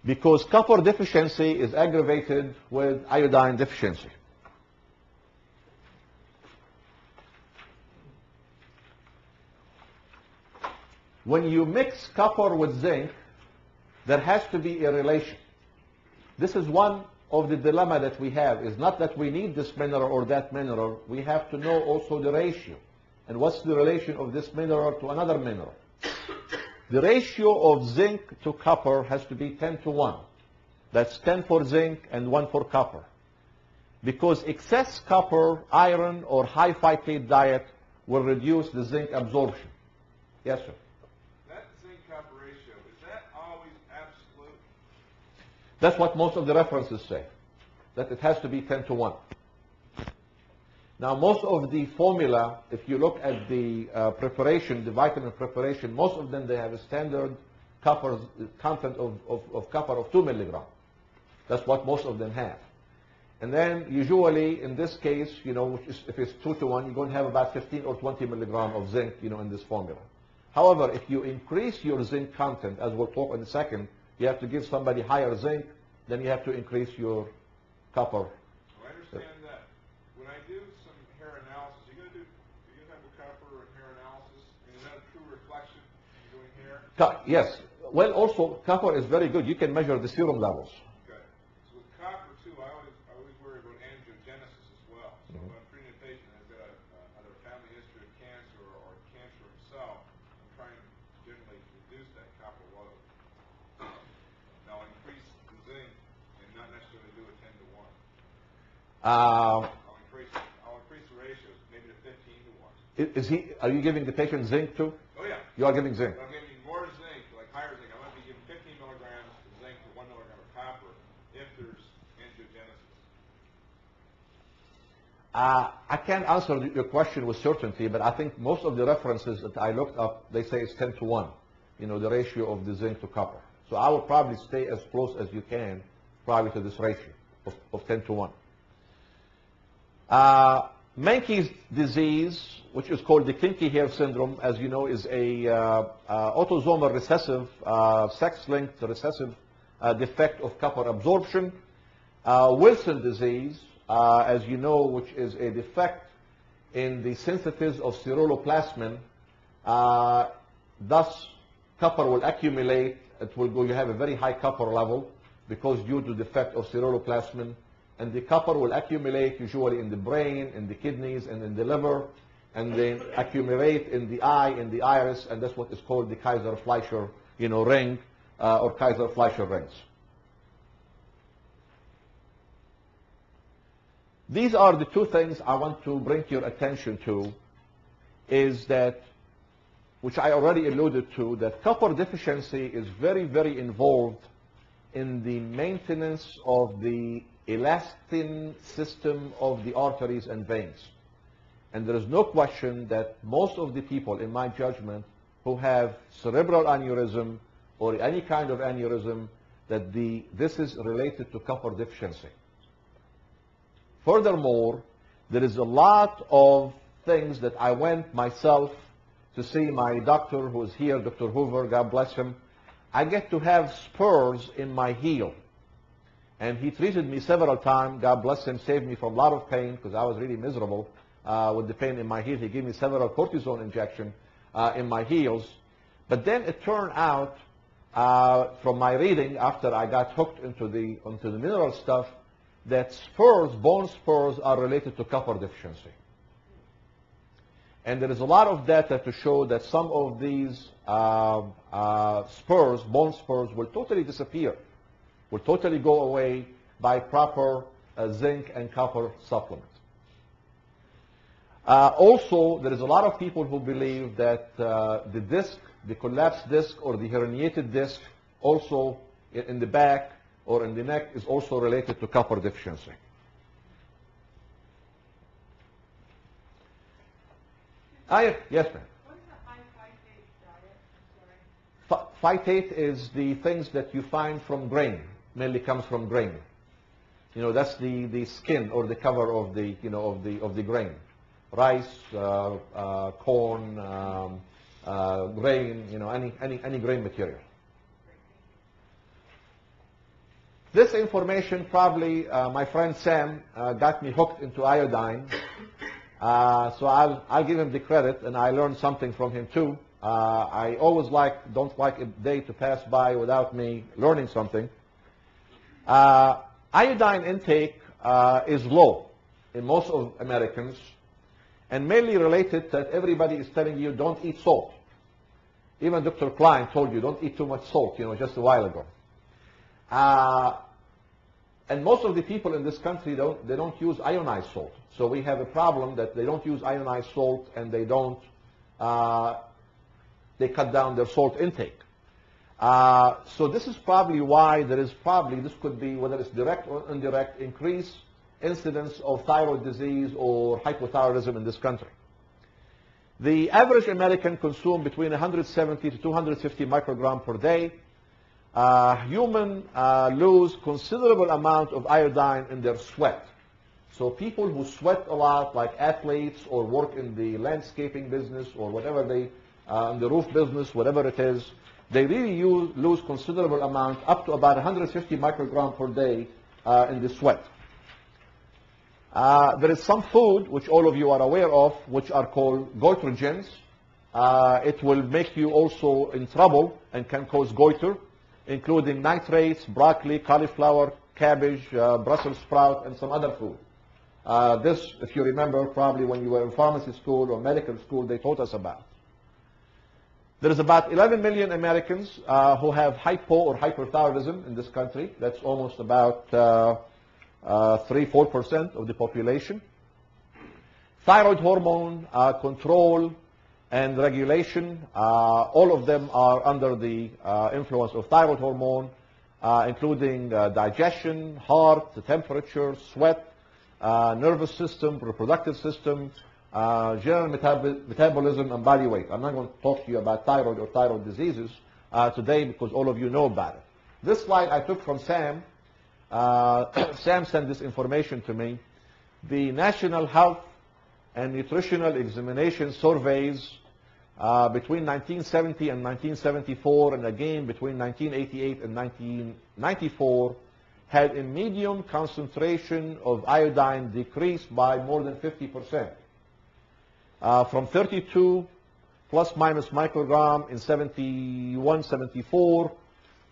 Because copper deficiency is aggravated with iodine deficiency. When you mix copper with zinc, there has to be a relation. This is one of the dilemma that we have, is not that we need this mineral or that mineral. We have to know also the ratio. And what's the relation of this mineral to another mineral? The ratio of zinc to copper has to be 10 to 1. That's 10 for zinc and 1 for copper. Because excess copper, iron, or high phytate diet will reduce the zinc absorption. Yes, sir? That zinc-copper ratio, is that always absolute? That's what most of the references say, that it has to be 10 to 1. Now, most of the formula, if you look at the preparation, the vitamin preparation, most of them, they have a standard copper content of copper of 2 milligrams. That's what most of them have. And then usually, in this case, you know, which is, if it's 2 to 1, you're going to have about 15 or 20 milligrams of zinc, you know, in this formula. However, if you increase your zinc content, as we'll talk in a second, you have to give somebody higher zinc, then you have to increase your copper. Well, I understand that. When I do some hair analysis, you're going to have a copper and hair analysis, and is that a true reflection when you're doing hair? Yes. Well, also, copper is very good. You can measure the serum levels. Okay. So with copper, too, I always worry about angiogenesis as well. So if I'm treating a patient that's got either a family history of cancer or cancer himself, I'm trying to generally reduce that copper load. Now, I'll increase the zinc and not necessarily do a 10 to 1. I'll increase the ratios, maybe to 15 to 1. Are you giving the patient zinc too? Oh, yeah. You are giving zinc. I'm giving more zinc, like higher zinc. I might be giving 15 milligrams of zinc to 1 milligram of copper if there's angiogenesis. I can't answer your question with certainty, but I think most of the references that I looked up, they say it's 10 to 1, you know, the ratio of the zinc to copper. So I would probably stay as close as you can, probably to this ratio of 10 to 1. Menkes disease, which is called the kinky hair syndrome, as you know, is a autosomal recessive, sex-linked recessive defect of copper absorption. Wilson disease, as you know, which is a defect in the synthesis of ceruloplasmin. Thus, copper will accumulate. It will go. You have a very high copper level because due to defect of ceruloplasmin. And the copper will accumulate usually in the brain, in the kidneys, and in the liver, and then accumulate in the eye, in the iris, and that's what is called the Kaiser-Fleischer, you know, ring, or Kaiser-Fleischer rings. These are the two things I want to bring to your attention to, is that, which I already alluded to, that copper deficiency is very, very involved in the maintenance of the elastin system of the arteries and veins. And there is no question that most of the people, in my judgment, who have cerebral aneurysm or any kind of aneurysm, that this is related to copper deficiency. Furthermore, there is a lot of things that I went myself to see my doctor who is here, Dr. Hoover, God bless him. I get to have spurs in my heel. And he treated me several times. God bless him, saved me from a lot of pain because I was really miserable with the pain in my heel. He gave me several cortisone injections in my heels. But then it turned out, from my reading, after I got hooked into the mineral stuff, that spurs, bone spurs, are related to copper deficiency. And there is a lot of data to show that some of these spurs, bone spurs, will totally disappear, will totally go away by proper zinc and copper supplement. Also, there is a lot of people who believe that the disc, the collapsed disc or the herniated disc, also in the back or in the neck, is also related to copper deficiency. Yes, ma'am. What is a high phytate diet? Phytate is the things that you find from grain, mainly comes from grain. You know, that's the skin or the cover of the, you know, of the grain. rice, corn, grain, any grain material. This information probably, my friend Sam got me hooked into iodine. So I'll give him the credit, and I learned something from him too. I always don't like a day to pass by without me learning something. Iodine intake is low in most of Americans, and mainly related that everybody is telling you don't eat salt. Even Dr. Klein told you don't eat too much salt, just a while ago. And most of the people in this country they don't use ionized salt. So we have a problem that they don't use ionized salt, and they cut down their salt intake. So this is probably why this could be, whether it's direct or indirect, increased incidence of thyroid disease or hypothyroidism in this country. The average American consumes between 170 to 250 microgram per day. Humans lose considerable amount of iodine in their sweat. So people who sweat a lot, like athletes or work in the landscaping business or whatever in the roof business, whatever it is, they really lose considerable amount, up to about 150 microgram per day in the sweat. There is some food, which all of you are aware of, which are called goitrogens. It will make you also in trouble and can cause goiter, including nitrates, broccoli, cauliflower, cabbage, Brussels sprout, and some other food. This, if you remember, probably when you were in pharmacy school or medical school, they taught us about. There is about 11 million Americans who have hypo or hyperthyroidism in this country. That's almost about 3-4% of the population. Thyroid hormone control and regulation, all of them are under the influence of thyroid hormone, including digestion, heart, the temperature, sweat, nervous system, reproductive system, general metabolism, and body weight. I'm not going to talk to you about thyroid or thyroid diseases today because all of you know about it. This slide I took from Sam. Sam sent this information to me. The National Health and Nutritional Examination Surveys between 1970 and 1974, and again between 1988 and 1994, had a medium concentration of iodine decreased by more than 50%. From 32 plus minus microgram in 71, 74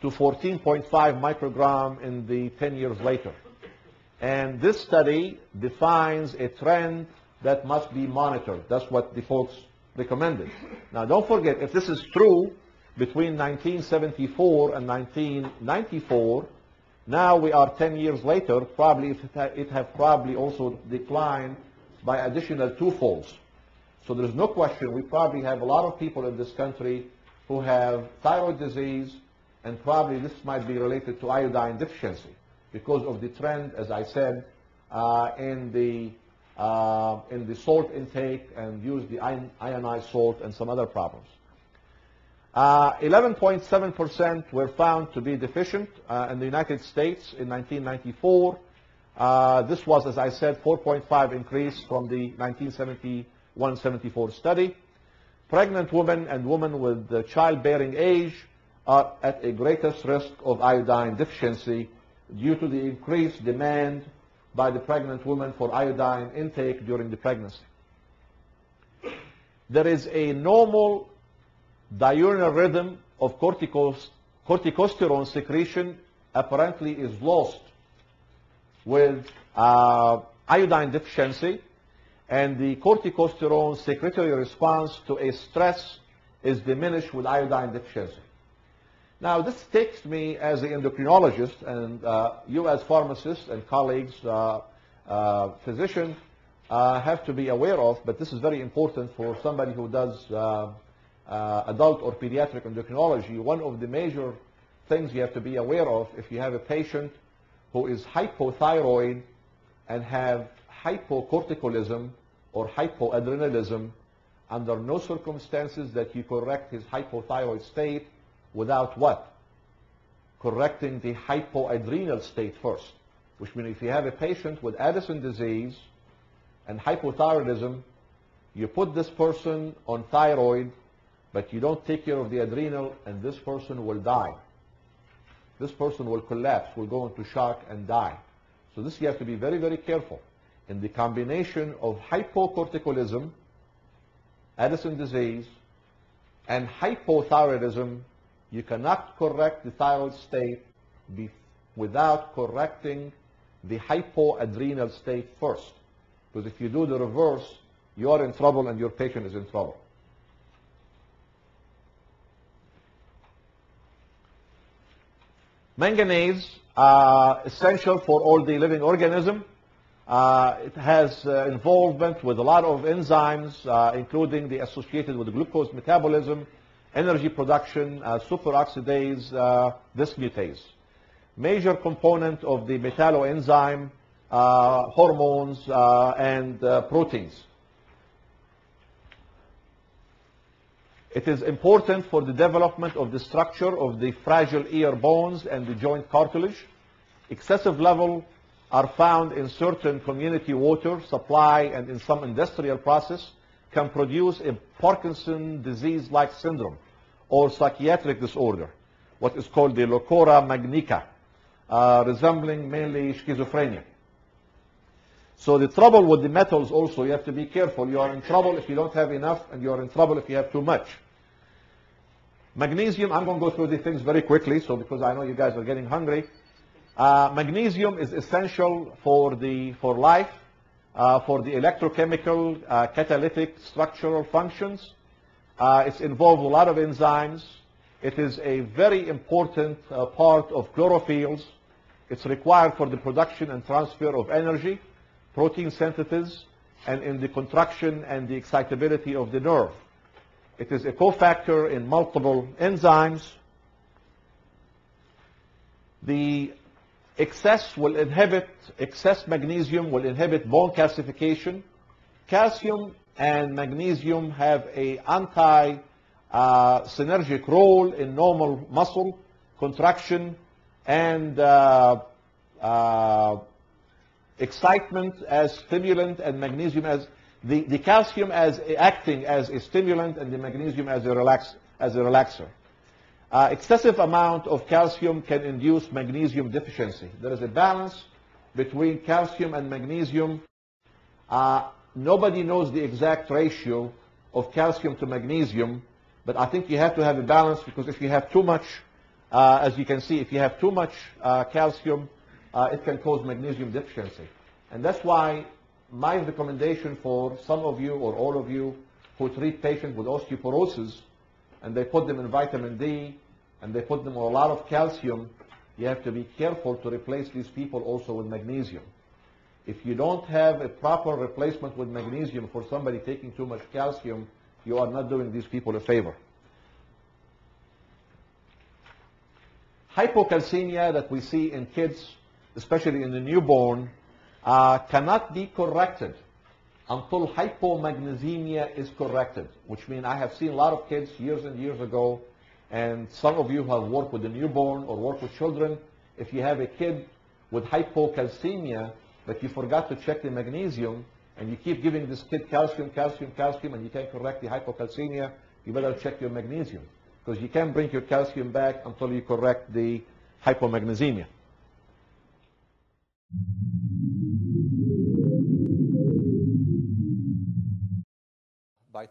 to 14.5 microgram in the 10 years later. And this study defines a trend that must be monitored. That's what the folks recommended. Now don't forget, if this is true between 1974 and 1994, now we are 10 years later, probably it have probably also declined by additional 2-folds. So there's no question we probably have a lot of people in this country who have thyroid disease, and probably this might be related to iodine deficiency because of the trend, as I said, in the salt intake and use the ionized salt and some other problems. 11.7% were found to be deficient in the United States in 1994. This was, as I said, 4.5 increase from the 1971-74 study. Pregnant women and women with the childbearing age are at a greatest risk of iodine deficiency due to the increased demand by the pregnant woman for iodine intake during the pregnancy. There is a normal diurnal rhythm of corticosterone secretion apparently is lost with iodine deficiency, and the corticosterone secretory response to a stress is diminished with iodine deficiency. Now, this takes me as an endocrinologist, and you as pharmacists and colleagues, physicians, have to be aware of, but this is very important for somebody who does adult or pediatric endocrinology. One of the major things you have to be aware of if you have a patient who is hypothyroid and have hypocorticolism or hypoadrenalism, under no circumstances that you correct his hypothyroid state without what? Correcting the hypoadrenal state first. Which means if you have a patient with Addison disease and hypothyroidism, You put this person on thyroid, but you don't take care of the adrenal, and this person will die. This person will collapse, will go into shock and die. So this you have to be very, very careful. In the combination of hypocorticolism, Addison disease, and hypothyroidism, you cannot correct the thyroid state without correcting the hypoadrenal state first. Because if you do the reverse, you are in trouble and your patient is in trouble. Manganese, essential for all the living organism. It has involvement with a lot of enzymes, including the associated with glucose metabolism, energy production, superoxidase, dismutase. Major component of the metalloenzyme, hormones, and proteins. It is important for the development of the structure of the fragile ear bones and the joint cartilage. Excessive level are found in certain community water supply and in some industrial process, can produce a Parkinson disease-like syndrome or psychiatric disorder, what is called the locora magnica, resembling mainly schizophrenia. So the trouble with the metals also, you have to be careful. You are in trouble if you don't have enough, and you are in trouble if you have too much. Magnesium, I'm going to go through these things very quickly, so because I know you guys are getting hungry. Magnesium is essential for life, for the electrochemical, catalytic, structural functions. It's involved with a lot of enzymes. It is a very important part of chlorophylls. It's required for the production and transfer of energy, protein synthesis, and in the contraction and the excitability of the nerve. It is a cofactor in multiple enzymes. The excess magnesium will inhibit bone calcification. Calcium and magnesium have a anti-synergic role in normal muscle contraction and excitement as stimulant, and magnesium as the calcium as acting as a stimulant and the magnesium as a relaxer. Excessive amount of calcium can induce magnesium deficiency. There is a balance between calcium and magnesium. Nobody knows the exact ratio of calcium to magnesium, but I think you have to have a balance, because if you have too much, as you can see, if you have too much calcium, it can cause magnesium deficiency. And that's why my recommendation for some of you or all of you who treat patients with osteoporosis, and they put them in vitamin D, and they put them on a lot of calcium, you have to be careful to replace these people also with magnesium. If you don't have a proper replacement with magnesium for somebody taking too much calcium, you are not doing these people a favor. Hypocalcemia that we see in kids, especially in the newborn, cannot be corrected until hypomagnesemia is corrected, which means I have seen a lot of kids years and years ago, and some of you have worked with the newborn or worked with children. If you have a kid with hypocalcemia, but you forgot to check the magnesium, and you keep giving this kid calcium, and you can't correct the hypocalcemia, you better check your magnesium, because you can't bring your calcium back until you correct the hypomagnesemia. By